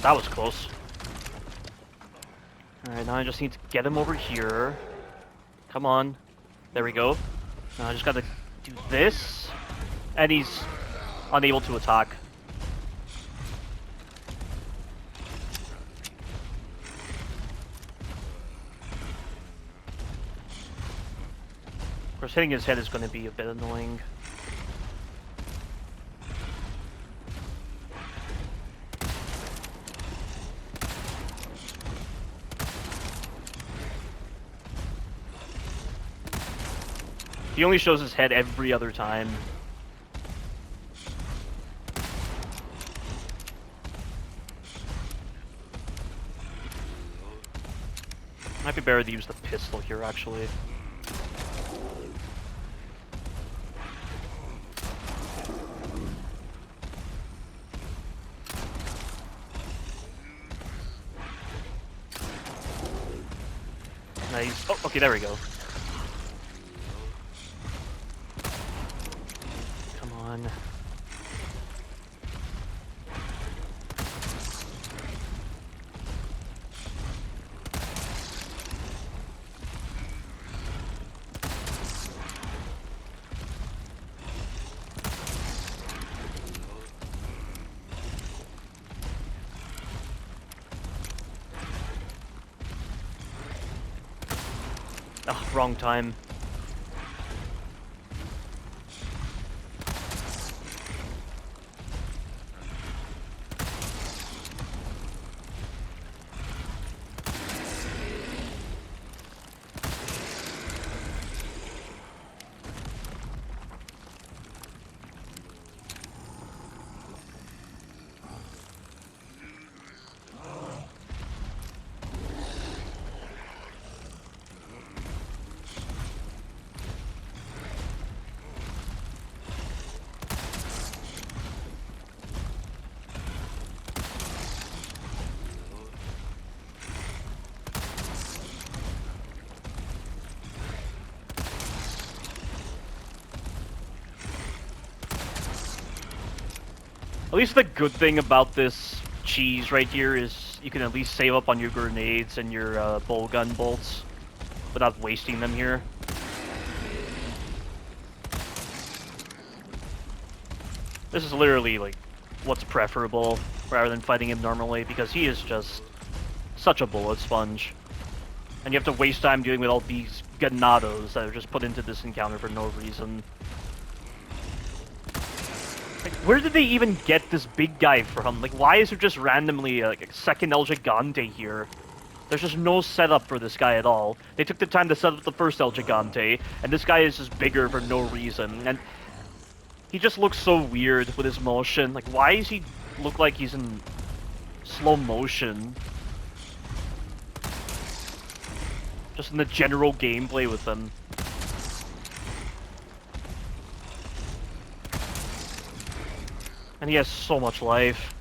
That was close. Alright, now I just need to get him over here. Come on. There we go. Now I just gotta do this. And he's unable to attack. Of course, hitting his head is going to be a bit annoying. He only shows his head every other time. Might be better to use the pistol here, actually. Nice. Oh, okay, there we go. Come on. Oh, wrong time. At least the good thing about this cheese right here is you can at least save up on your grenades and your bowgun bolts without wasting them here. This is literally like what's preferable rather than fighting him normally, because he is just such a bullet sponge. And you have to waste time dealing with all these ganados that are just put into this encounter for no reason. Like, where did they even get this big guy from? Like, why is there just randomly like a second El Gigante here? There's just no setup for this guy at all. They took the time to set up the first El Gigante, and this guy is just bigger for no reason. And he just looks so weird with his motion. Like, why does he look like he's in slow motion? Just in the general gameplay with him. And he has so much life.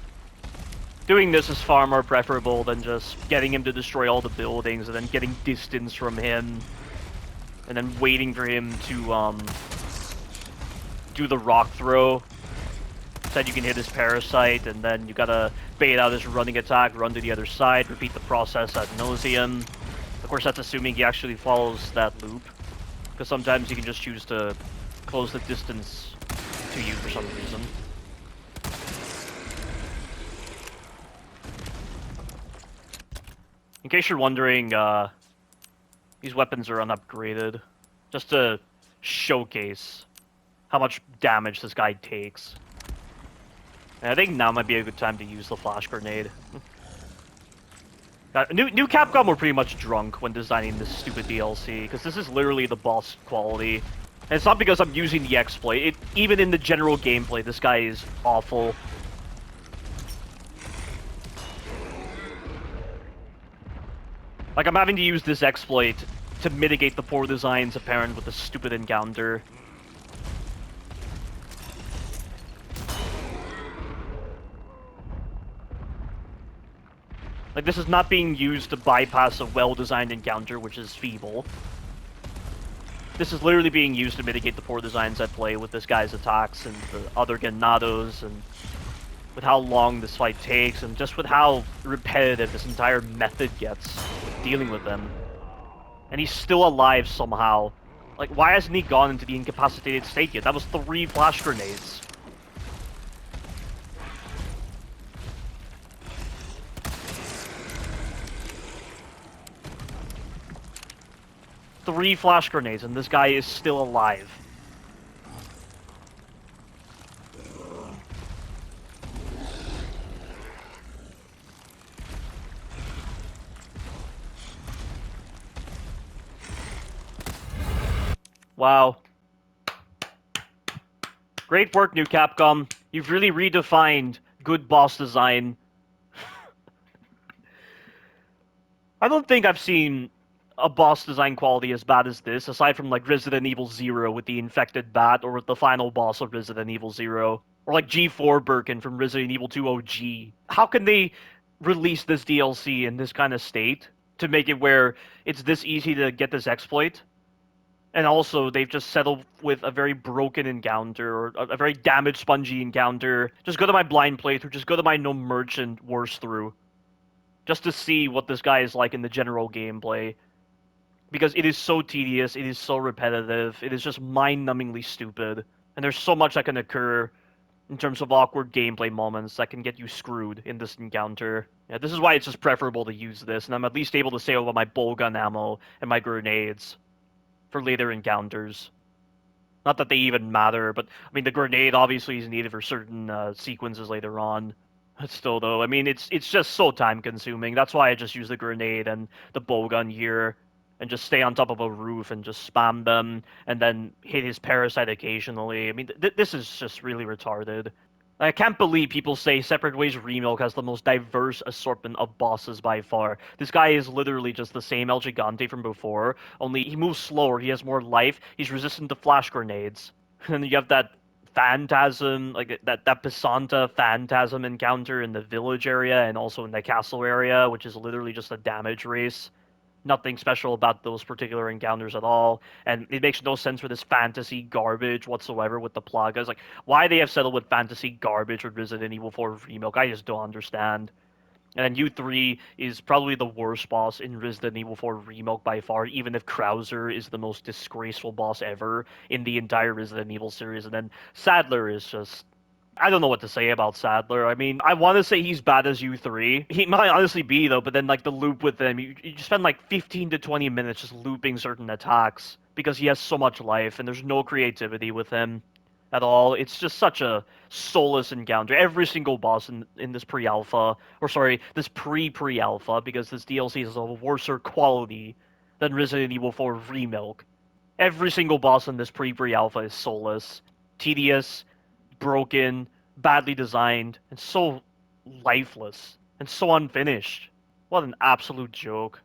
Doing this is far more preferable than just getting him to destroy all the buildings and then getting distance from him. And then waiting for him to, do the rock throw. Then you can hit his parasite, and then you gotta bait out his running attack, run to the other side, repeat the process ad nauseum. Of course, that's assuming he actually follows that loop. Because sometimes you can just choose to close the distance to you for some reason. In case you're wondering, these weapons are unupgraded, just to showcase how much damage this guy takes. And I think now might be a good time to use the flash grenade. New Capcom were pretty much drunk when designing this stupid DLC, because this is literally the boss quality. And it's not because I'm using the exploit, even in the general gameplay, this guy is awful. Like, I'm having to use this exploit to mitigate the poor designs apparent with this stupid encounter. Like, this is not being used to bypass a well-designed encounter, which is feeble. This is literally being used to mitigate the poor designs at play with this guy's attacks and the other Ganados and with how long this fight takes, and just with how repetitive this entire method gets with dealing with him. And he's still alive somehow. Like, why hasn't he gone into the incapacitated state yet? That was 3 flash grenades. Three flash grenades, and this guy is still alive. Wow. Great work, new Capcom. You've really redefined good boss design. I don't think I've seen a boss design quality as bad as this, aside from like Resident Evil 0 with the infected bat, or with the final boss of Resident Evil 0, or like G4 Birkin from Resident Evil 2 OG. How can they release this DLC in this kind of state to make it where it's this easy to get this exploit? And also, they've just settled with a very broken encounter, or a very damaged, spongy encounter. Just go to my blind playthrough, just go to my no merchant worst through, just to see what this guy is like in the general gameplay. Because it is so tedious, it is so repetitive, it is just mind-numbingly stupid. And there's so much that can occur in terms of awkward gameplay moments that can get you screwed in this encounter. Yeah, this is why it's just preferable to use this, and I'm at least able to save over my bowgun ammo and my grenades for later encounters. Not that they even matter, but I mean the grenade obviously is needed for certain sequences later on. But still, though, I mean it's just so time consuming. That's why I just use the grenade and the bowgun here, and just stay on top of a roof and just spam them, and then hit his parasite occasionally. I mean this is just really retarded. I can't believe people say Separate Ways Remilk has the most diverse assortment of bosses by far. This guy is literally just the same El Gigante from before, only he moves slower, he has more life, he's resistant to flash grenades. And you have that phantasm, like that Pisanta phantasm encounter in the village area and also in the castle area, which is literally just a damage race. Nothing special about those particular encounters at all, and it makes no sense for this fantasy garbage whatsoever with the Plagas. Like, why they have settled with fantasy garbage with Resident Evil 4 Remake, I just don't understand. And then U3 is probably the worst boss in Resident Evil 4 Remake by far, even if Krauser is the most disgraceful boss ever in the entire Resident Evil series. And then Sadler is just, I don't know what to say about Sadler. I mean, I want to say he's bad as U3. He might honestly be, though, but then, like, the loop with him, you spend, like, 15 to 20 minutes just looping certain attacks because he has so much life and there's no creativity with him at all. It's just such a soulless encounter. Every single boss in this pre-alpha, or sorry, this pre-pre-alpha, because this DLC is of a worser quality than Resident Evil 4 Remilk. Every single boss in this pre-pre-alpha is soulless, tedious, broken, badly designed, and so lifeless, and so unfinished. What an absolute joke.